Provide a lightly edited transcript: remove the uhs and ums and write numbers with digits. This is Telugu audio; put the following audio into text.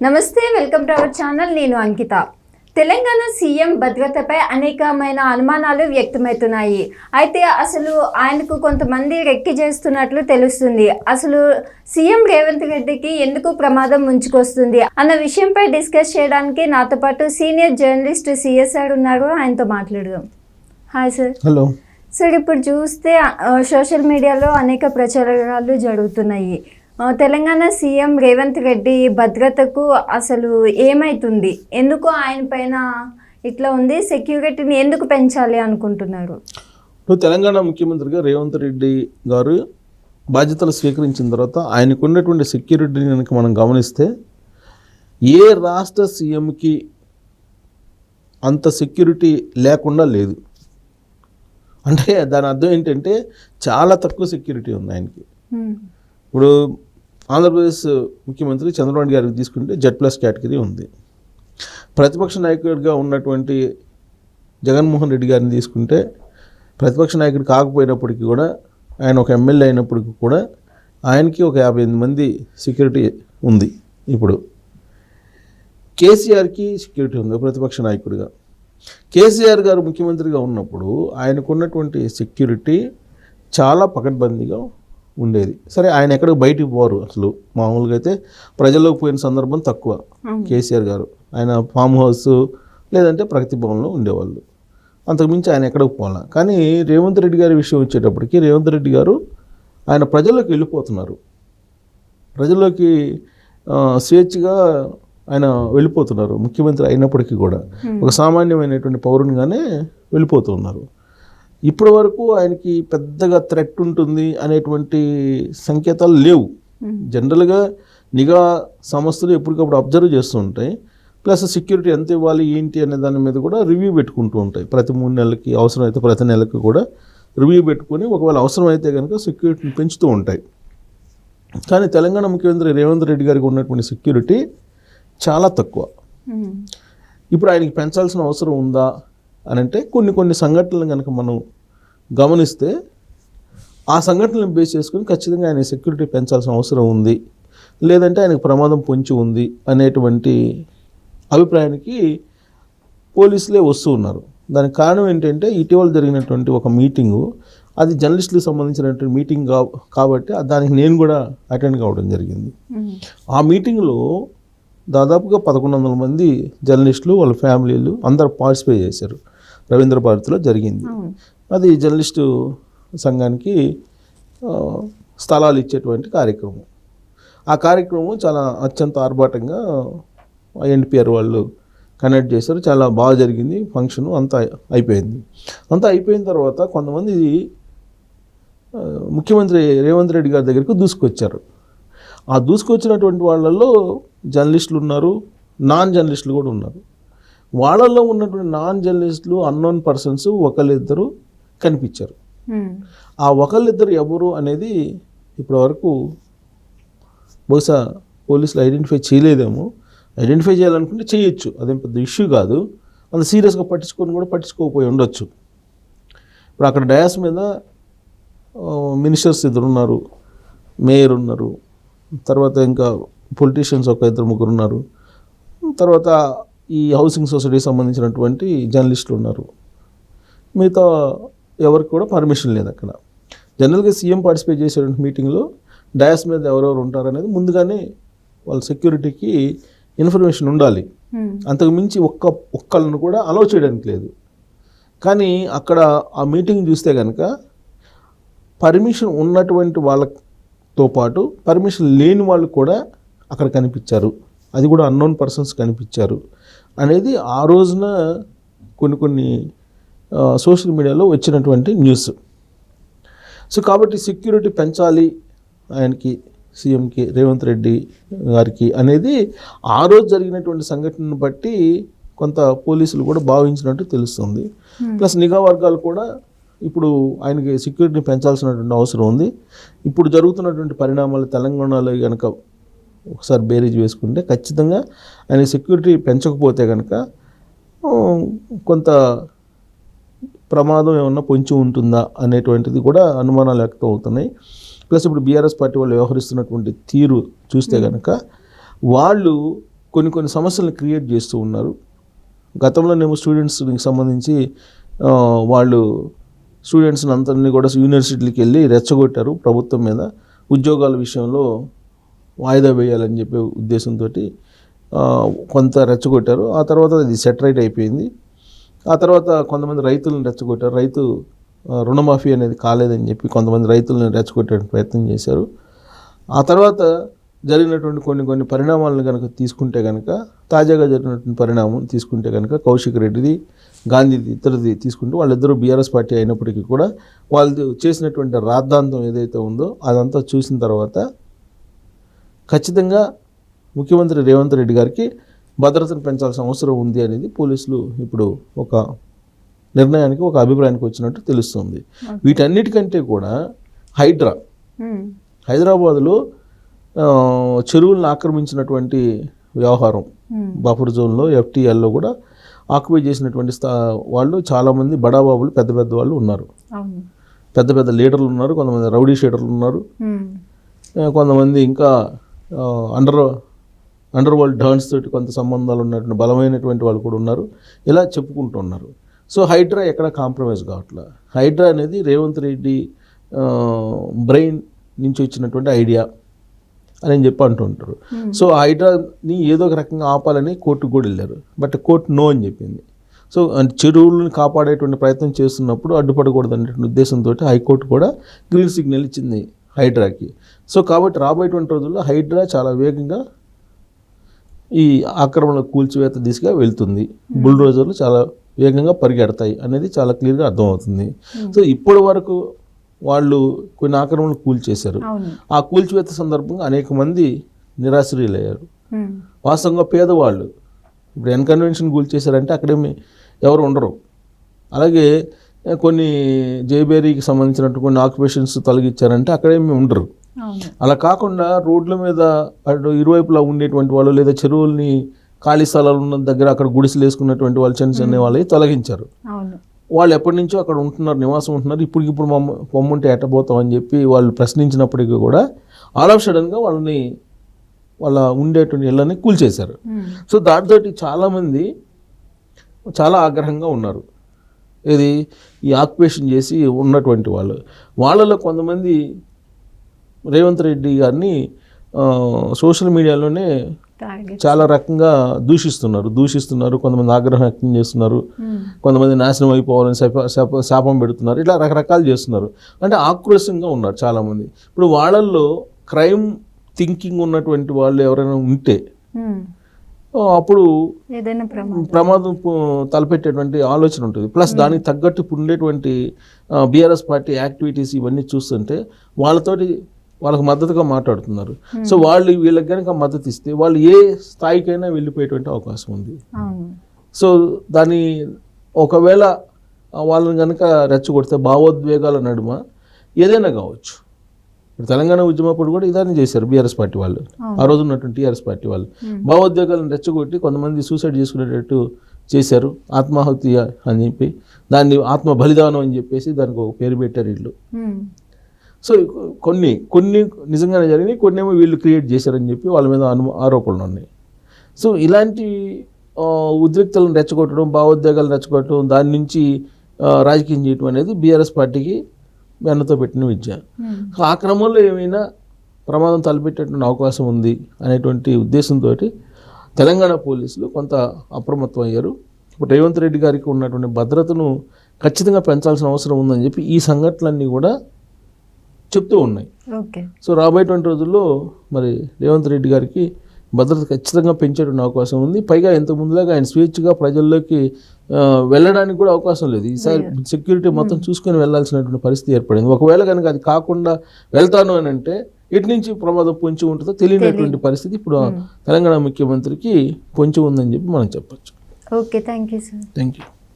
నమస్తే, వెల్కమ్ టు అవర్ ఛానల్. నేను అంకిత. తెలంగాణ సీఎం భద్రతపై అనేకమైన అనుమానాలు వ్యక్తమవుతున్నాయి. అయితే అసలు ఆయనకు కొంతమంది రెక్కి చేస్తున్నట్లు తెలుస్తుంది. అసలు సీఎం రేవంత్ రెడ్డికి ఎందుకు ప్రమాదం ముంచుకొస్తుంది అన్న విషయంపై డిస్కస్ చేయడానికి నాతో పాటు సీనియర్ జర్నలిస్ట్ సిఎస్ఆర్ ఉన్నారు. ఆయనతో మాట్లాడదాం. Hi sir. హలో సార్, ఇప్పుడు చూస్తే సోషల్ మీడియాలో అనేక ప్రచారాలు జరుగుతున్నాయి. తెలంగాణ సీఎం రేవంత్ రెడ్డి భద్రతకు అసలు ఏమైతుంది, ఎందుకు ఆయన పైన ఇట్లా ఉంది, సెక్యూరిటీని ఎందుకు పెంచాలి అనుకుంటున్నారు? తెలంగాణ ముఖ్యమంత్రిగా రేవంత్ రెడ్డి గారు బాధ్యతలు స్వీకరించిన తర్వాత ఆయనకు ఉన్నటువంటి సెక్యూరిటీని కనుక మనం గమనిస్తే ఏ రాష్ట్ర సీఎంకి అంత సెక్యూరిటీ లేకుండా లేదు. అంటే దాని అర్థం ఏంటంటే చాలా తక్కువ సెక్యూరిటీ ఉంది ఆయనకి. ఇప్పుడు ఆంధ్రప్రదేశ్ ముఖ్యమంత్రి చంద్రబాబు నాయుడు గారికి తీసుకుంటే Z+ కేటగిరీ ఉంది. ప్రతిపక్ష నాయకుడిగా ఉన్నటువంటి జగన్మోహన్ రెడ్డి గారిని తీసుకుంటే ప్రతిపక్ష నాయకుడు కాకపోయినప్పటికీ కూడా ఆయన ఒక ఎమ్మెల్యే అయినప్పటికీ కూడా ఆయనకి ఒక 58 మంది సెక్యూరిటీ ఉంది. ఇప్పుడు కేసీఆర్కి సెక్యూరిటీ ఉంది ప్రతిపక్ష నాయకుడిగా. కేసీఆర్ గారు ముఖ్యమంత్రిగా ఉన్నప్పుడు ఆయనకున్నటువంటి సెక్యూరిటీ చాలా పకడ్బందీగా ఉండేది. సరే, ఆయన ఎక్కడికి బయటికి పోరు, అసలు మామూలుగా అయితే ప్రజల్లోకి పోయిన సందర్భం తక్కువ. కేసీఆర్ గారు ఆయన ఫామ్ హౌస్ లేదంటే ప్రగతి భవన్లో ఉండేవాళ్ళు, అంతకుమించి ఆయన ఎక్కడికి పోలా. కానీ రేవంత్ రెడ్డి గారి విషయం వచ్చేటప్పటికి రేవంత్ రెడ్డి గారు ఆయన ప్రజల్లోకి వెళ్ళిపోతున్నారు. ప్రజల్లోకి స్వేచ్ఛగా ఆయన వెళ్ళిపోతున్నారు. ముఖ్యమంత్రి అయినప్పటికీ కూడా ఒక సామాన్యమైనటువంటి పౌరునిగానే వెళ్ళిపోతూ ఉన్నారు. ఇప్పటి వరకు ఆయనకి పెద్దగా థ్రెట్ ఉంటుంది అనేటువంటి సంకేతాలు లేవు. జనరల్గా నిఘా సంస్థలు ఎప్పటికప్పుడు అబ్జర్వ్ చేస్తూ ఉంటాయి. ప్లస్ సెక్యూరిటీ ఎంత ఇవ్వాలి ఏంటి అనే దాని మీద కూడా రివ్యూ పెట్టుకుంటూ ఉంటాయి. ప్రతి 3 నెలలకి, అవసరమైతే ప్రతి నెలకి కూడా రివ్యూ పెట్టుకొని ఒకవేళ అవసరమైతే కనుక సెక్యూరిటీని పెంచుతూ ఉంటాయి. కానీ తెలంగాణ ముఖ్యమంత్రి రేవంత్ రెడ్డి గారికి ఉన్నటువంటి సెక్యూరిటీ చాలా తక్కువ. ఇప్పుడు ఆయనకి పెంచాల్సిన అవసరం ఉందా అని అంటే కొన్ని సంఘటనలు కనుక మనం గమనిస్తే ఆ సంఘటనలను బేస్ చేసుకొని ఖచ్చితంగా ఆయన సెక్యూరిటీ పెంచాల్సిన అవసరం ఉంది, లేదంటే ఆయనకు ప్రమాదం పొంచి ఉంది అనేటువంటి అభిప్రాయానికి పోలీసులే వస్తూ ఉన్నారు. దానికి కారణం ఏంటంటే ఇటీవల జరిగినటువంటి ఒక మీటింగు, అది జర్నలిస్టులకు సంబంధించినటువంటి మీటింగ్ కాబట్టి దానికి నేను కూడా అటెండ్ కావడం జరిగింది. ఆ మీటింగ్లో దాదాపుగా 1100 మంది జర్నలిస్టులు, వాళ్ళ ఫ్యామిలీలు అందరూ పార్టిసిపేట్ చేశారు. రవీంద్ర భారతిలో జరిగింది. అది జర్నలిస్టు సంఘానికి స్థలాలు ఇచ్చేటువంటి కార్యక్రమం. ఆ కార్యక్రమం చాలా అత్యంత ఆర్భాటంగా ఎన్టీఆర్ వాళ్ళు కండక్ట్ చేశారు. చాలా బాగా జరిగింది ఫంక్షన్. అంతా అయిపోయింది. అంతా అయిపోయిన తర్వాత కొంతమంది ముఖ్యమంత్రి రేవంత్ రెడ్డి గారి దగ్గరికి దూసుకొచ్చారు. ఆ దూసుకొచ్చినటువంటి వాళ్ళల్లో జర్నలిస్టులు ఉన్నారు, నాన్ జర్నలిస్టులు కూడా ఉన్నారు. వాళ్ళల్లో ఉన్నటువంటి నాన్ జర్నలిస్టులు, అన్నోన్ పర్సన్స్ ఒకళ్ళిద్దరు కనిపించారు. ఆ ఒకళ్ళిద్దరు ఎవరు అనేది ఇప్పటివరకు బహుశా పోలీసులు ఐడెంటిఫై చేయలేదేమో. ఐడెంటిఫై చేయాలనుకుంటే చేయొచ్చు, అదేం పెద్ద ఇష్యూ కాదు. అంత సీరియస్గా పట్టించుకోకపోయి ఉండొచ్చు. ఇప్పుడు అక్కడ డయాస్ మీద మినిస్టర్స్ 2 ఉన్నారు, మేయర్ ఉన్నారు, తర్వాత ఇంకా పొలిటీషియన్స్ ఒక 2-3 ఉన్నారు, తర్వాత ఈ హౌసింగ్ సొసైటీకి సంబంధించినటువంటి జర్నలిస్టులు ఉన్నారు. మిగతా ఎవరికి కూడా పర్మిషన్ లేదు అక్కడ. జనరల్గా సీఎం పార్టిసిపేట్ చేసేటువంటి మీటింగ్లో డయాస్ మీద ఎవరెవరు ఉంటారనేది ముందుగానే వాళ్ళ సెక్యూరిటీకి ఇన్ఫర్మేషన్ ఉండాలి. అంతకు మించి ఒక్కళ్ళను కూడా అలౌ చేయడానికి లేదు. కానీ అక్కడ ఆ మీటింగ్ చూస్తే కనుక పర్మిషన్ ఉన్నటువంటి వాళ్ళతో పాటు పర్మిషన్ లేని వాళ్ళు కూడా అక్కడ కనిపించారు. అది కూడా అన్నోన్ పర్సన్స్ కనిపించారు అనేది ఆ రోజున కొన్ని సోషల్ మీడియాలో వచ్చినటువంటి న్యూస్. సో కాబట్టి సెక్యూరిటీ పెంచాలి ఆయనకి, సీఎంకి, రేవంత్ రెడ్డి గారికి అనేది ఆ రోజు జరిగినటువంటి సంఘటనను బట్టి కొంత పోలీసులు కూడా భావించినట్టు తెలుస్తుంది. ప్లస్ నిఘా వర్గాలు కూడా ఇప్పుడు ఆయనకి సెక్యూరిటీని పెంచాల్సినటువంటి అవసరం ఉంది. ఇప్పుడు జరుగుతున్నటువంటి పరిణామాలు తెలంగాణలో కనుక ఒకసారి బేరీజ్ వేసుకుంటే ఖచ్చితంగా ఆయన సెక్యూరిటీ పెంచకపోతే కనుక కొంత ప్రమాదం ఏమన్నా పొంచి ఉంటుందా అనేటువంటిది కూడా అనుమానాలు వ్యక్తం అవుతున్నాయి. ప్లస్ ఇప్పుడు బీఆర్ఎస్ పార్టీ వాళ్ళు వ్యవహరిస్తున్నటువంటి తీరు చూస్తే కనుక వాళ్ళు కొన్ని సమస్యలను క్రియేట్ చేస్తూ ఉన్నారు. గతంలోనేమో స్టూడెంట్స్కి సంబంధించి వాళ్ళు స్టూడెంట్స్ని అందరినీ కూడా యూనివర్సిటీలకు వెళ్ళి రెచ్చగొట్టారు ప్రభుత్వం మీద, ఉద్యోగాల విషయంలో వాయిదా వేయాలని చెప్పే ఉద్దేశంతో కొంత రెచ్చగొట్టారు. ఆ తర్వాత అది సెటరైట్ అయిపోయింది. ఆ తర్వాత కొంతమంది రైతులను రెచ్చగొట్టారు. రైతు రుణమాఫీ అనేది కాలేదని చెప్పి కొంతమంది రైతులను రెచ్చగొట్టే ప్రయత్నం చేశారు. ఆ తర్వాత జరిగినటువంటి కొన్ని పరిణామాలను కనుక తీసుకుంటే కనుక, తాజాగా జరిగినటువంటి పరిణామం తీసుకుంటే కనుక, కౌశిక్ రెడ్డిది, గాంధీది, ఇద్దరిది తీసుకుంటే వాళ్ళిద్దరూ బీఆర్ఎస్ పార్టీ అయినప్పటికీ కూడా వాళ్ళు చేసినటువంటి రాద్ధాంతం ఏదైతే ఉందో అదంతా చూసిన తర్వాత ఖచ్చితంగా ముఖ్యమంత్రి రేవంత్ రెడ్డి గారికి భద్రతను పెంచాల్సిన అవసరం ఉంది అనేది పోలీసులు ఇప్పుడు ఒక నిర్ణయానికి, ఒక అభిప్రాయానికి వచ్చినట్టు తెలుస్తుంది. వీటన్నిటికంటే కూడా హైదరాబాదులో చెరువులను ఆక్రమించినటువంటి వ్యవహారం, బఫర్ జోన్లో FTLలో కూడా ఆక్యుపై చేసినటువంటి వాళ్ళు చాలామంది బడాబాబులు, పెద్ద పెద్ద వాళ్ళు ఉన్నారు. పెద్ద పెద్ద లీడర్లు ఉన్నారు, కొంతమంది రౌడీ షీటర్లు ఉన్నారు, కొంతమంది ఇంకా అండర్ వరల్డ్ డాన్స్ తోటి కొంత సంబంధాలు ఉన్నటువంటి బలమైనటువంటి వాళ్ళు కూడా ఉన్నారు. ఇలా చెప్పుకుంటూ ఉన్నారు. సో హైడ్రా ఎక్కడ కాంప్రమైజ్ కావట్లా. హైడ్రా అనేది రేవంత్ రెడ్డి బ్రెయిన్ నుంచి వచ్చినటువంటి ఐడియా అని చెప్పి అంటుంటారు. సో హైడ్రాని ఏదో ఒక రకంగా ఆపాలని కోర్టుకు కూడా వెళ్ళారు. బట్ కోర్టు నో అని చెప్పింది. సో చెరువులను కాపాడేటువంటి ప్రయత్నం చేస్తున్నప్పుడు అడ్డుపడకూడదు అనేటువంటి ఉద్దేశంతో హైకోర్టు కూడా గ్రీన్ సిగ్నల్ ఇచ్చింది హైడ్రాకి. సో కాబట్టి రాబోయేటువంటి రోజుల్లో హైడ్రా చాలా వేగంగా ఈ ఆక్రమణ కూల్చివేత దిశగా వెళ్తుంది. బుల్డోజర్లు చాలా వేగంగా పరిగెడతాయి అనేది చాలా క్లియర్గా అర్థమవుతుంది. సో ఇప్పటి వరకు వాళ్ళు కొన్ని ఆక్రమణలు కూల్చేశారు. ఆ కూల్చివేత సందర్భంగా అనేక మంది నిరాశ్రయులయ్యారు. వాస్తవంగా పేదవాళ్ళు ఇప్పుడు ఎన్కన్వెన్షన్ కూల్చేశారంటే అక్కడేమి ఎవరు ఉండరు. అలాగే కొన్ని జైబేరీకి సంబంధించినట్టు కొన్ని ఆక్యుపేషన్స్ తొలగించారంటే అక్కడేమి ఉండరు. అలా కాకుండా రోడ్ల మీద అటు ఇరువైపులా ఉండేటువంటి వాళ్ళు, లేదా చెరువుల్ని ఖాళీ స్థలాలు ఉన్న దగ్గర అక్కడ గుడిసెలు వేసుకున్నటువంటి వాళ్ళు, చిన్న చిన్న వాళ్ళని తొలగించారు. వాళ్ళు ఎప్పటి నుంచో అక్కడ ఉంటున్నారు, నివాసం ఉంటున్నారు. ఇప్పుడు పొమ్మంటే ఎట్టబోతాం అని చెప్పి వాళ్ళు ప్రశ్నించినప్పటికీ కూడా ఆల్ ఆఫ్ సడన్గా వాళ్ళ ఉండేటువంటి ఇళ్ళని కూల్చేశారు. సో దాంతో చాలామంది చాలా ఆగ్రహంగా ఉన్నారు. ఈ ఆక్యుపేషన్ చేసి ఉన్నటువంటి వాళ్ళలో కొంతమంది రేవంత్ రెడ్డి గారిని సోషల్ మీడియాలోనే చాలా రకంగా దూషిస్తున్నారు. కొంతమంది ఆగ్రహం వ్యక్తం చేస్తున్నారు, కొంతమంది నాశనం అయిపోవాలని శాపం పెడుతున్నారు. ఇట్లా రకరకాలు చేస్తున్నారు. అంటే ఆక్రోశంగా ఉన్నారు చాలామంది. ఇప్పుడు వాళ్ళల్లో క్రైమ్ థింకింగ్ ఉన్నటువంటి వాళ్ళు ఎవరైనా ఉంటే అప్పుడు ప్రమాదం తలపెట్టేటువంటి ఆలోచన ఉంటుంది. ప్లస్ దానికి తగ్గట్టు ఇప్పుడు ఉండేటువంటి బీఆర్ఎస్ పార్టీ యాక్టివిటీస్ ఇవన్నీ చూస్తుంటే వాళ్ళకి మద్దతుగా మాట్లాడుతున్నారు. సో వాళ్ళు వీళ్ళకి కనుక మద్దతు ఇస్తే వాళ్ళు ఏ స్థాయికైనా వెళ్ళిపోయేటువంటి అవకాశం ఉంది. సో దాన్ని ఒకవేళ వాళ్ళని కనుక రెచ్చగొడితే భావోద్వేగాల నడుమ ఏదైనా కావచ్చు. తెలంగాణ ఉద్యమప్పుడు కూడా ఇదాన్ని చేశారు బీఆర్ఎస్ పార్టీ వాళ్ళు, ఆ రోజు ఉన్నటువంటి టీఆర్ఎస్ పార్టీ వాళ్ళు. భావోద్వేగాలను రెచ్చగొట్టి కొంతమంది సూసైడ్ చేసుకునేటట్టు చేశారు, ఆత్మాహుతి అని చెప్పి. దాన్ని ఆత్మ బలిదానం అని చెప్పేసి దానికి ఒక పేరు పెట్టారు వీళ్ళు. సో కొన్ని నిజంగానే జరిగినాయి, కొన్ని ఏమో వీళ్ళు క్రియేట్ చేశారని చెప్పి వాళ్ళ మీద ఆరోపణలు ఉన్నాయి. సో ఇలాంటి ఉద్రిక్తలను రెచ్చగొట్టడం, భావోద్వేగాలను రెచ్చగొట్టడం, దాని నుంచి రాజకీయం చేయడం అనేది బీఆర్ఎస్ పార్టీకి వెన్నతో పెట్టిన విద్య. ఆ క్రమంలో ఏమైనా ప్రమాదం తలపెట్టేటువంటి అవకాశం ఉంది అనేటువంటి ఉద్దేశంతో తెలంగాణ పోలీసులు కొంత అప్రమత్తం అయ్యారు. ఇప్పుడు రేవంత్ రెడ్డి గారికి ఉన్నటువంటి భద్రతను ఖచ్చితంగా పెంచాల్సిన అవసరం ఉందని చెప్పి ఈ సంఘటనలన్నీ కూడా చెప్తూ ఉన్నాయి. సో రాబోయేటువంటి రోజుల్లో మరి రేవంత్ రెడ్డి గారికి భద్రత ఖచ్చితంగా పెంచేటువంటి అవకాశం ఉంది. పైగా ఇంతకు ముందులాగా ఆయన స్వేచ్ఛగా ప్రజల్లోకి వెళ్ళడానికి కూడా అవకాశం లేదు. ఈసారి సెక్యూరిటీ మొత్తం చూసుకొని వెళ్ళాల్సినటువంటి పరిస్థితి ఏర్పడింది. ఒకవేళ కనుక అది కాకుండా వెళ్తాను అని అంటే ఎటు నుంచి ప్రమాదం పొంచి ఉంటుందో తెలియనటువంటి పరిస్థితి ఇప్పుడు తెలంగాణ ముఖ్యమంత్రికి పొంచి ఉందని చెప్పి మనం చెప్పచ్చు. Okay, thank you sir. Thank you.